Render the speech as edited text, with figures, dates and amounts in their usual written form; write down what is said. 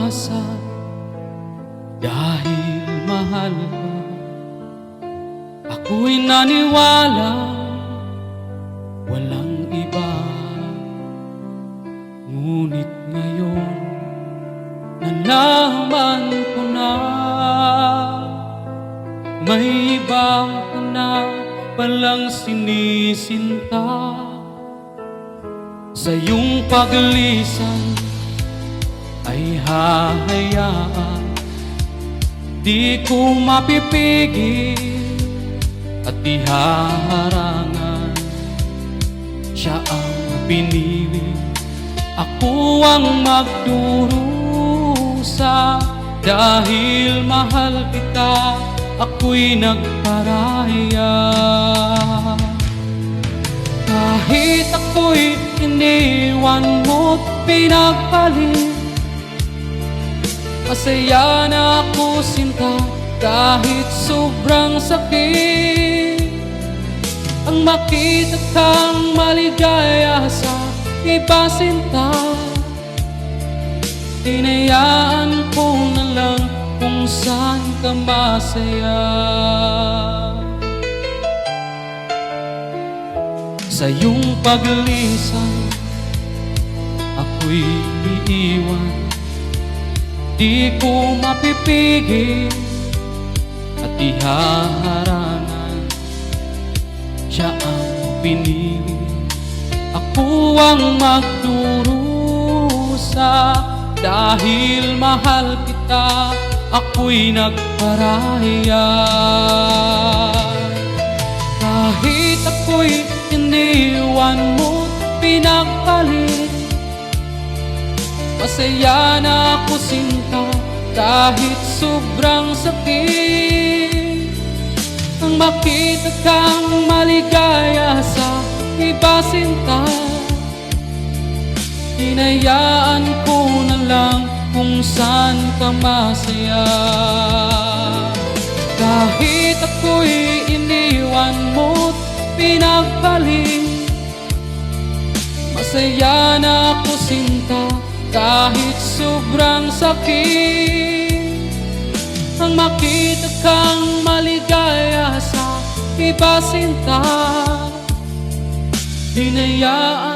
umasa dahil mahal ka. Ako'y naniwala walang iba, ngunit ngayon nalaman ko na may iba ka na palang sinisinta. Sa iyong paglisan ay hahayaan, di ko mapipigil at ihaharangan. Siya ang pinili, ako ang magdurusa. Dahil mahal kita, ako'y nagparaya. Kahit ako'y iniwan mo't pinagpalit, masaya na ako sinta kahit sobrang sakit. Ang makita kang maligaya sa iba sinta, hinayaan ko na lang kung saan ka masaya. Sa iyong paglisan ako'y iiwan, di ko mapipigil at ihaharangan. Siya ang pinili, ako ang magdurusa. Dahil mahal kita, ako'y nagparaya. Kahit ako'y iniwan mo't pinagpalit, masaya na ako sinta kahit sobrang sakit. Ang makita kang maligaya sa iba sinta, hinayaan ko na lang kung saan ka masaya. Kahit ako'y iniwan mo't pinagpalit, masaya na ako sinta kahit sobrang sakit. Ang makita kang maligaya sa iba sinta, hinayaan